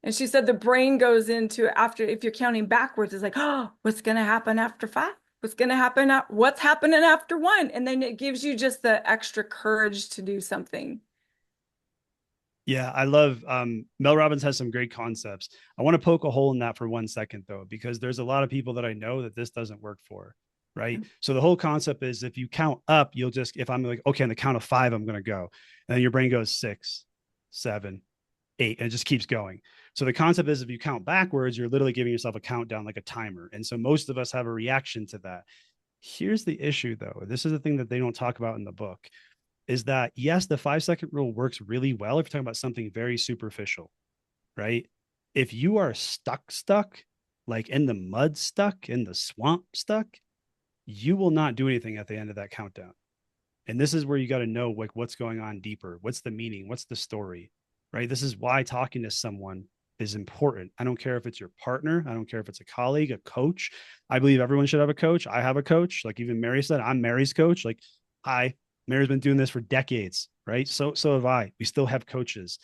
And she said the brain goes into, after, if you're counting backwards, it's like, oh, what's going to happen after 5? What's going to happen? What's happening after 1? And then it gives you just the extra courage to do something. Yeah, I love Mel Robbins has some great concepts. I want to poke a hole in that for 1 second, though, because there's a lot of people that I know that this doesn't work for. Right. So the whole concept is, if you count up, you'll just, if I'm like, okay, on the count of 5, I'm going to go. And then your brain goes 6, 7, 8, and it just keeps going. So the concept is, if you count backwards, you're literally giving yourself a countdown, like a timer. And so most of us have a reaction to that. Here's the issue, though. This is the thing that they don't talk about in the book, is that, yes, the 5-second rule works really well if you're talking about something very superficial, right? If you are stuck, like in the mud stuck, in the swamp stuck, you will not do anything at the end of that countdown. And this is where you got to know, like, what's going on deeper. What's the meaning? What's the story, right? This is why talking to someone is important. I don't care if it's your partner. I don't care if it's a colleague, a coach. I believe everyone should have a coach. I have a coach. Like even Mary said, I'm Mary's coach. Like, Mary's been doing this for decades, right? So have I. We still have coaches.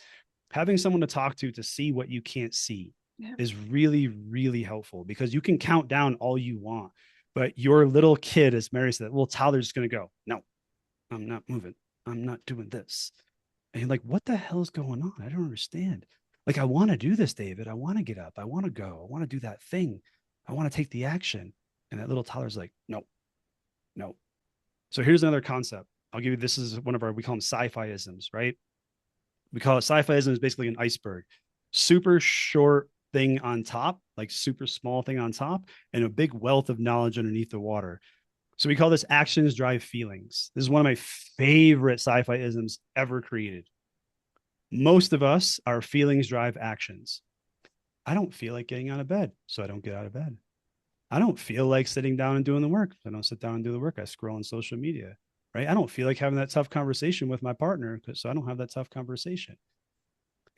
Having someone to talk to see what you can't see Yeah. is really, really helpful, because you can count down all you want, but your little kid, as Mary said, little toddler's just going to go, no, I'm not moving. I'm not doing this. And you're like, what the hell is going on? I don't understand. Like, I want to do this, David. I want to get up. I want to go. I want to do that thing. I want to take the action. And that little toddler's like, no, no. So here's another concept. I'll give you, this is one of our, we call them sci-fi isms, right? We call it sci-fi ism, is basically an iceberg. Super short thing on top, like super small thing on top, and a big wealth of knowledge underneath the water. So we call this actions drive feelings. This is one of my favorite sci-fi isms ever created. Most of us, our feelings drive actions. I don't feel like getting out of bed, so I don't get out of bed. I don't feel like sitting down and doing the work. So I don't sit down and do the work. I scroll on social media, right? I don't feel like having that tough conversation with my partner, so I don't have that tough conversation.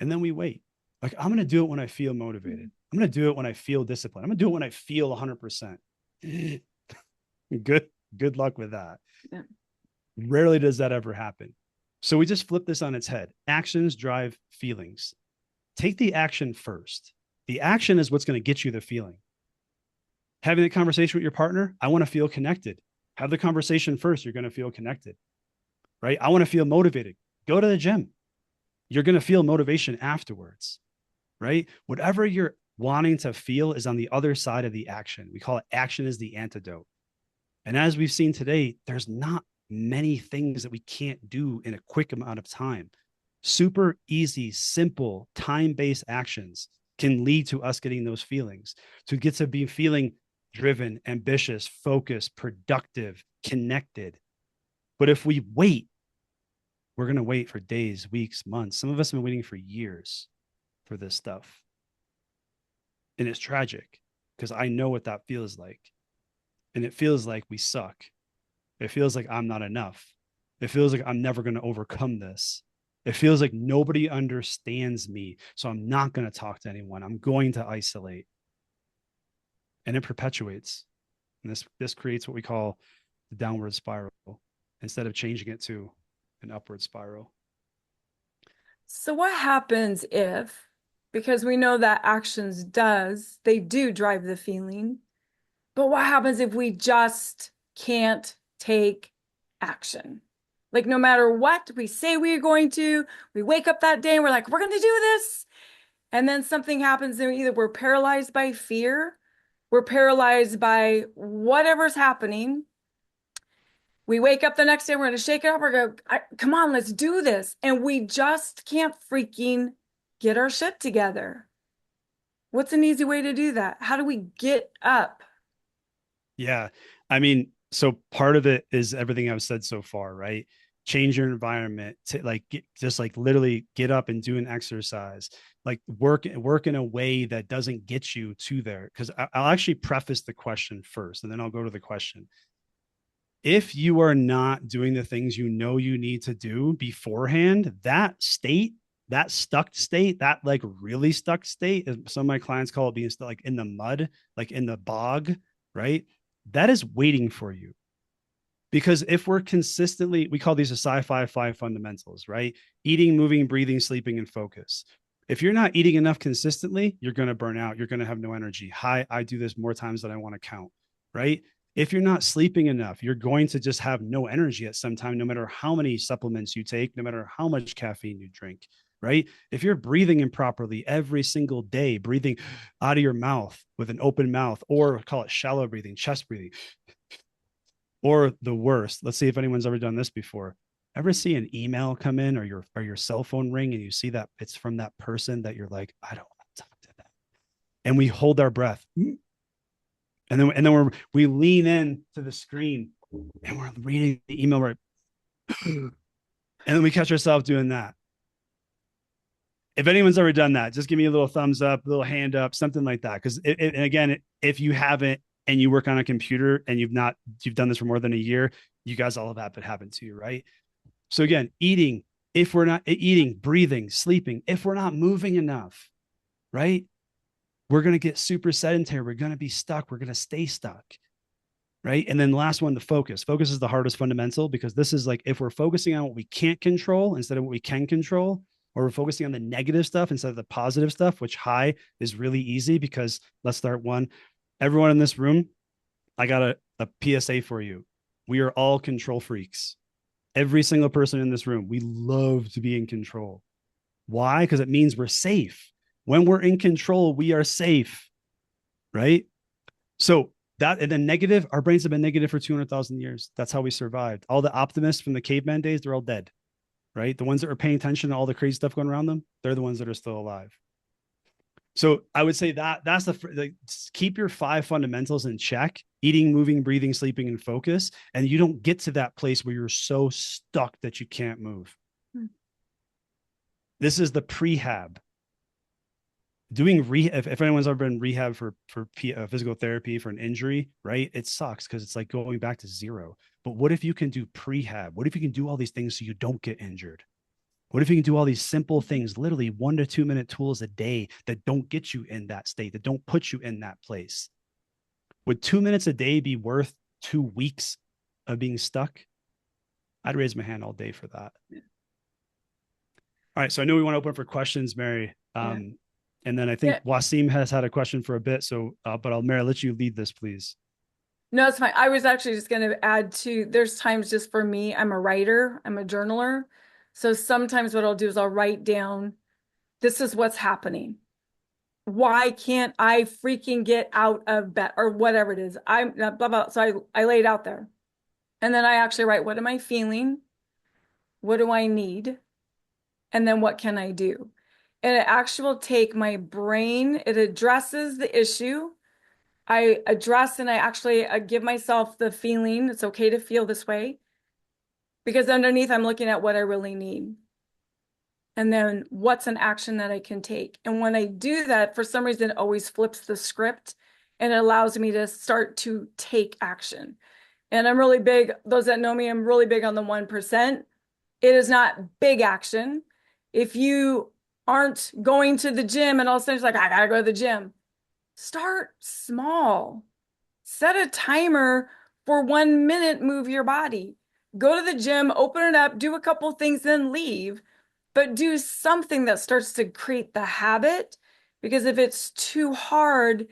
And then we wait. Like, I'm going to do it when I feel motivated. I'm going to do it when I feel disciplined. I'm going to do it when I feel 100%. Good luck with that. Yeah. Rarely does that ever happen. So we just flip this on its head. Actions drive feelings. Take the action first. The action is what's going to get you the feeling. Having the conversation with your partner, I want to feel connected. Have the conversation first. You're going to feel connected, right? I want to feel motivated. Go to the gym. You're going to feel motivation afterwards, right? Whatever you're wanting to feel is on the other side of the action. We call it action is the antidote. And as we've seen today, there's not many things that we can't do in a quick amount of time. Super easy, simple, time-based actions can lead to us getting those feelings, to get to be feeling driven, ambitious, focused, productive, connected. But if we wait, we're going to wait for days, weeks, months. Some of us have been waiting for years for this stuff. And it's tragic, because I know what that feels like. And it feels like we suck. It feels like I'm not enough. It feels like I'm never going to overcome this. It feels like nobody understands me. So I'm not going to talk to anyone. I'm going to isolate. And it perpetuates. And this creates what we call the downward spiral, instead of changing it to an upward spiral. So what happens if, because we know that actions they do drive the feeling, but what happens if we just can't take action? Like, no matter what we say we're going to, we wake up that day and we're like, we're going to do this. And then something happens, and either we're paralyzed by fear, we're paralyzed by whatever's happening. We wake up the next day, we're going to shake it up. We're going to, come on, let's do this. And we just can't freaking get our shit together. What's an easy way to do that? How do we get up? Yeah. I mean, so part of it is everything I've said so far, right? Change your environment to literally get up and do an exercise, like work in a way that doesn't get you to there. Because I'll actually preface the question first, and then I'll go to the question. If you are not doing the things you know you need to do beforehand, that stuck state, that like really stuck state, some of my clients call it being stuck, like in the mud, like in the bog, right? That is waiting for you. Because if we're consistently, we call these the sci-fi 5 fundamentals, right? Eating, moving, breathing, sleeping, and focus. If you're not eating enough consistently, you're going to burn out. You're going to have no energy. I do this more times than I want to count, right? If you're not sleeping enough, you're going to just have no energy at some time, no matter how many supplements you take, no matter how much caffeine you drink, right? If you're breathing improperly every single day, breathing out of your mouth with an open mouth, or call it shallow breathing, chest breathing, or the worst, let's see if anyone's ever done this before. Ever see an email come in, or your cell phone ring, and you see that it's from that person that you're like, I don't want to talk to them. And we hold our breath. And then we lean in to the screen and we're reading the email, right? And then we catch ourselves doing that. If anyone's ever done that, just give me a little thumbs up, a little hand up, something like that. Because and again, if you haven't, and you work on a computer and you've done this for more than a year, you guys all have that happen to you, right? So again, eating, if we're not eating, breathing, sleeping, if we're not moving enough, right? We're going to get super sedentary. We're going to be stuck. We're going to stay stuck, right? And then the last one, the focus. Focus is the hardest fundamental, because this is like, if we're focusing on what we can't control instead of what we can control, or we're focusing on the negative stuff instead of the positive stuff, which high is really easy because let's start one. Everyone in this room, I got a PSA for you. We are all control freaks. Every single person in this room, we love to be in control. Why? Because it means we're safe. When we're in control, we are safe, right? So that, and then negative, our brains have been negative for 200,000 years. That's how we survived. All the optimists from the caveman days, they're all dead, right? The ones that are paying attention to all the crazy stuff going around them, they're the ones that are still alive. So I would say that that's keep your 5 fundamentals in check: eating, moving, breathing, sleeping, and focus. And you don't get to that place where you're so stuck that you can't move. This is the prehab. Doing rehab, if anyone's ever been rehab for physical therapy for an injury, right? It sucks because it's like going back to zero. But what if you can do prehab? What if you can do all these things so you don't get injured? What if you can do all these simple things, literally 1 to 2 minute tools a day that don't get you in that state, that don't put you in that place? Would 2 minutes a day be worth 2 weeks of being stuck? I'd raise my hand all day for that. All right. So I know we want to open for questions, Mary. And then I think Wasim has had a question for a bit. So, but Mary, I'll let you lead this, please. No, it's fine. I was actually just going to add to, there's times just for me, I'm a writer, I'm a journaler. So sometimes what I'll do is I'll write down, this is what's happening. Why can't I freaking get out of bed or whatever it is? I'm blah, blah, blah. So I lay it out there. And then I actually write, what am I feeling? What do I need? And then what can I do? And it actually will take my brain, it addresses the issue. I address and I give myself the feeling it's okay to feel this way, because underneath I'm looking at what I really need. And then what's an action that I can take? And when I do that, for some reason, it always flips the script and it allows me to start to take action. And I'm really big, those that know me, I'm really big on the 1%. It is not big action. If you aren't going to the gym and all of a sudden it's like, I gotta go to the gym. Start small. Set a timer for 1 minute, move your body. Go to the gym, open it up, do a couple things, then leave. But do something that starts to create the habit. Because if it's too hard,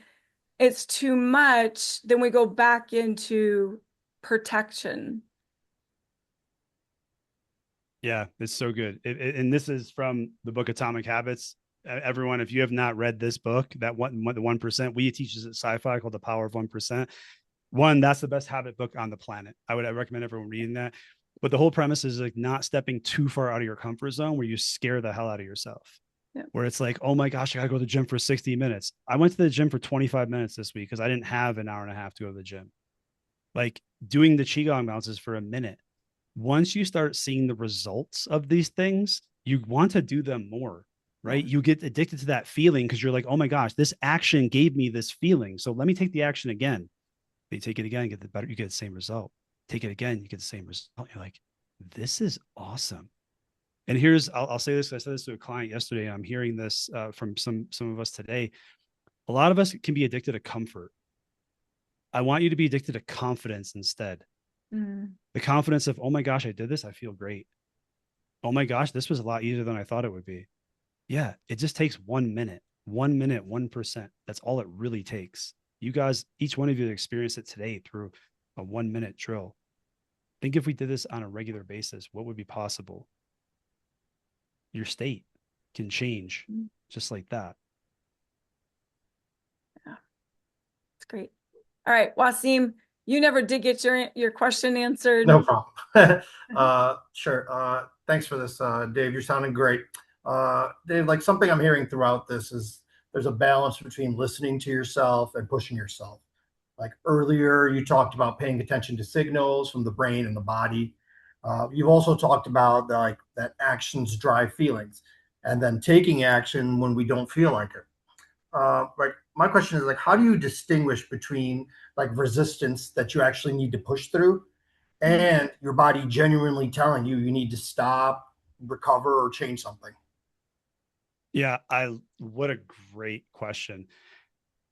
it's too much, then we go back into protection. Yeah, it's so good. And this is from the book Atomic Habits. Everyone, if you have not read this book, the 1%, we teach this at Sci-Fi called The Power of 1%. That's the best habit book on the planet. I recommend everyone reading that. But the whole premise is like not stepping too far out of your comfort zone where you scare the hell out of yourself. Yeah. Where it's like, oh my gosh, I gotta go to the gym for 60 minutes. I went to the gym for 25 minutes this week because I didn't have an hour and a half to go to the gym. Like doing the Qigong bounces for a minute. Once you start seeing the results of these things, you want to do them more, right? You get addicted to that feeling because you're like, oh my gosh, this action gave me this feeling. So let me take the action again. You take it again, you get the same result. Take it again, you get the same result. You're like, this is awesome. And I'll say this, I said this to a client yesterday, and I'm hearing this from some of us today. A lot of us can be addicted to comfort. I want you to be addicted to confidence instead. The confidence of, oh my gosh, I did this. I feel great. Oh my gosh, this was a lot easier than I thought it would be. Yeah, it just takes 1 minute, 1%. That's all it really takes. You guys, each one of you experienced it today through a 1 minute drill. Think if we did this on a regular basis, what would be possible? Your state can change just like that. Yeah, it's great. All right, Wasim, you never did get your question answered. No problem. Sure. Thanks for this, Dave. You're sounding great. Dave, like something I'm hearing throughout this is there's a balance between listening to yourself and pushing yourself. Like earlier, you talked about paying attention to signals from the brain and the body. You've also talked about that actions drive feelings, and then taking action when we don't feel like it. Like my question is how do you distinguish between like resistance that you actually need to push through and your body genuinely telling you need to stop, recover, or change something? Yeah, what a great question.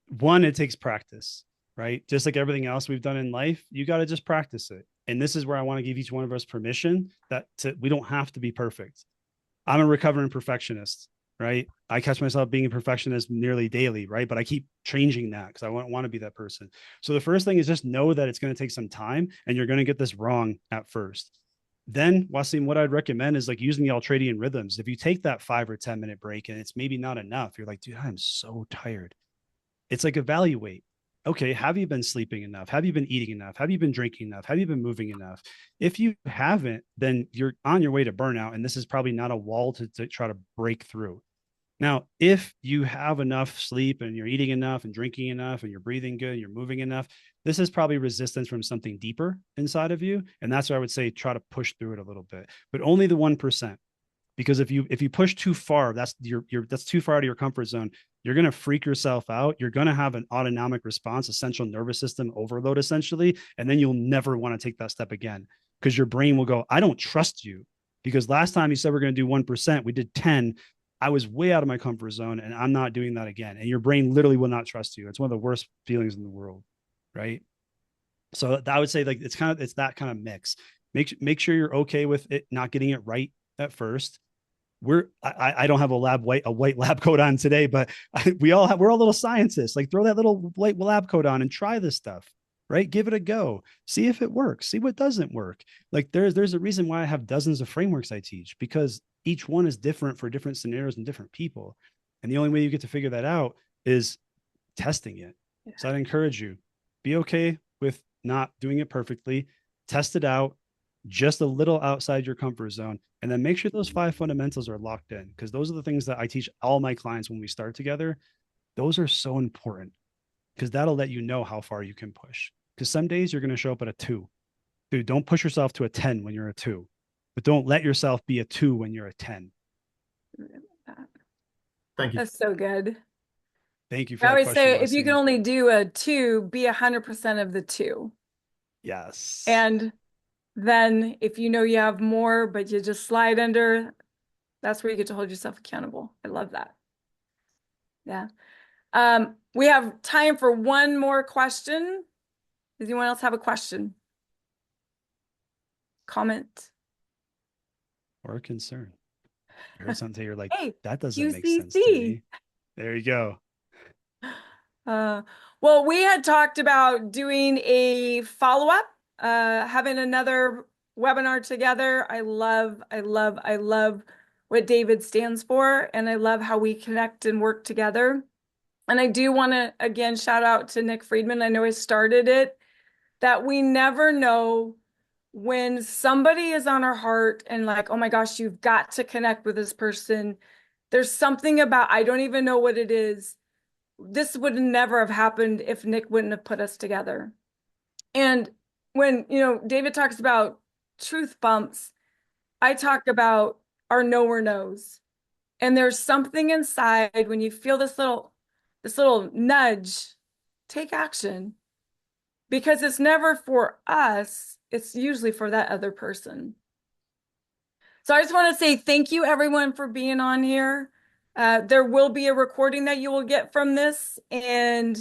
One, it takes practice, right? Just like everything else we've done in life, you got to just practice it. And this is where I want to give each one of us permission that we don't have to be perfect. I'm a recovering perfectionist, right? I catch myself being a perfectionist nearly daily, right? But I keep changing that because I want to be that person. So the first thing is just know that it's going to take some time and you're going to get this wrong at first. Then, Wasim, what I'd recommend is like using the ultradian rhythms. If you take that 5 or 10 minute break and it's maybe not enough, you're like, dude, I'm so tired. It's like evaluate. Okay, have you been sleeping enough? Have you been eating enough? Have you been drinking enough? Have you been moving enough? If you haven't, then you're on your way to burnout. And this is probably not a wall to try to break through. Now, if you have enough sleep and you're eating enough and drinking enough and you're breathing good, and you're moving enough, this is probably resistance from something deeper inside of you. And that's where I would say try to push through it a little bit, but only the 1%. Because if you push too far, that's that's too far out of your comfort zone. You're going to freak yourself out. You're going to have an autonomic response, a central nervous system overload essentially, and then you'll never want to take that step again because your brain will go, I don't trust you because last time you said we're going to do 1%, we did 10. I was way out of my comfort zone and I'm not doing that again. And your brain literally will not trust you. It's one of the worst feelings in the world, right? So I would say like it's that kind of mix. Make sure you're okay with it not getting it right at first. I don't have a white lab coat on today, but we're all little scientists. Like throw that little white lab coat on and try this stuff, right? Give it a go. See if it works. See what doesn't work. Like there's a reason why I have dozens of frameworks I teach because each one is different for different scenarios and different people. And the only way you get to figure that out is testing it. Yeah. So I'd encourage you, be okay with not doing it perfectly, test it out just a little outside your comfort zone. And then make sure those 5 fundamentals are locked in because those are the things that I teach all my clients when we start together. Those are so important because that'll let you know how far you can push. Because some days you're going to show up at a 2. Dude, don't push yourself to a 10 when you're a 2, but don't let yourself be a 2 when you're a 10. Thank you. That's so good. Thank you for I that always question, say Wesley. if you can only do a 2, be 100% of the 2. Yes. And then if you know you have more, but you just slide under, that's where you get to hold yourself accountable. I love that. Yeah. We have time for one more question. Does anyone else have a question? Comment? Or a concern. I heard something you're like, hey, that doesn't QCC. make sense to me. There you go. Well, we had talked about doing a follow-up, having another webinar together. I love what David stands for, and I love how we connect and work together. And I do want to, again, shout out to Nick Friedman. I know he started it, that we never know when somebody is on our heart and like, oh my gosh, you've got to connect with this person. There's something about, I don't even know what it is. This would never have happened if Nick wouldn't have put us together. And when, David talks about truth bumps, I talk about our knower knows. And there's something inside when you feel this little nudge, take action. Because it's never for us, it's usually for that other person. So I just want to say thank you everyone for being on here. There will be a recording that you will get from this, and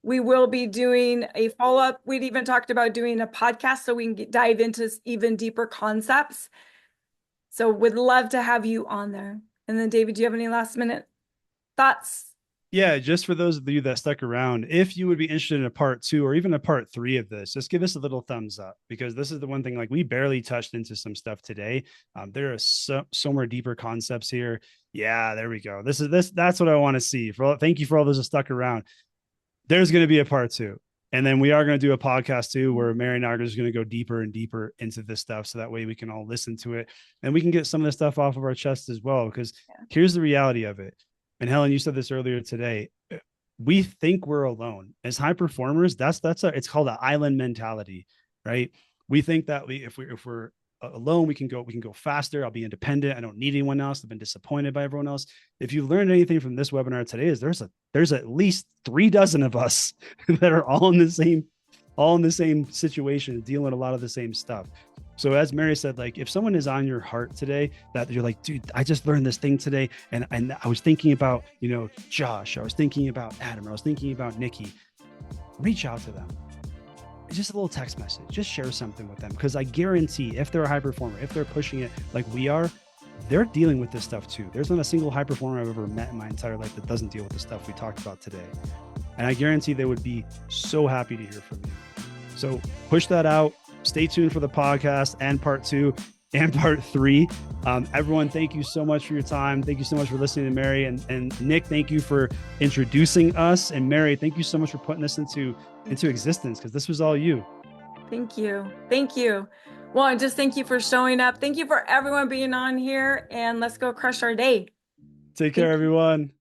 we will be doing a follow-up. We'd even talked about doing a podcast so we can dive into even deeper concepts. So would love to have you on there. And then David, do you have any last minute thoughts? Yeah, just for those of you that stuck around, if you would be interested in a part 2 or even a part 3 of this, just give us a little thumbs up because this is the one thing, like we barely touched into some stuff today. There are so more deeper concepts here. Yeah, there we go. That's what I want to see. Thank you for all those that stuck around. There's going to be a part 2. And then we are going to do a podcast too, where Mary and I are just going to go deeper and deeper into this stuff. So that way we can all listen to it and we can get some of the stuff off of our chest as well. Because here's the reality of it. And Helen, you said this earlier today. We think we're alone as high performers. It's called an island mentality, right? We think that if we're alone, we can go faster. I'll be independent. I don't need anyone else. I've been disappointed by everyone else. If you learned anything from this webinar today, is there's at least 3 dozen of us that are all in the same situation, dealing with a lot of the same stuff. So as Mary said, like if someone is on your heart today that you're like, dude, I just learned this thing today. And I was thinking about, Josh, I was thinking about Adam, I was thinking about Nikki, reach out to them. It's just a little text message, just share something with them. Because I guarantee if they're a high performer, if they're pushing it like we are, they're dealing with this stuff too. There's not a single high performer I've ever met in my entire life that doesn't deal with the stuff we talked about today. And I guarantee they would be so happy to hear from you. So push that out. Stay tuned for the podcast and part 2 and part 3. Everyone, thank you so much for your time. Thank you so much for listening to Mary, and Nick, thank you for introducing us. And Mary, thank you so much for putting this into existence, because this was all you. Thank you. Thank you. Well, and just thank you for showing up. Thank you for everyone being on here, and let's go crush our day. Take care, everyone.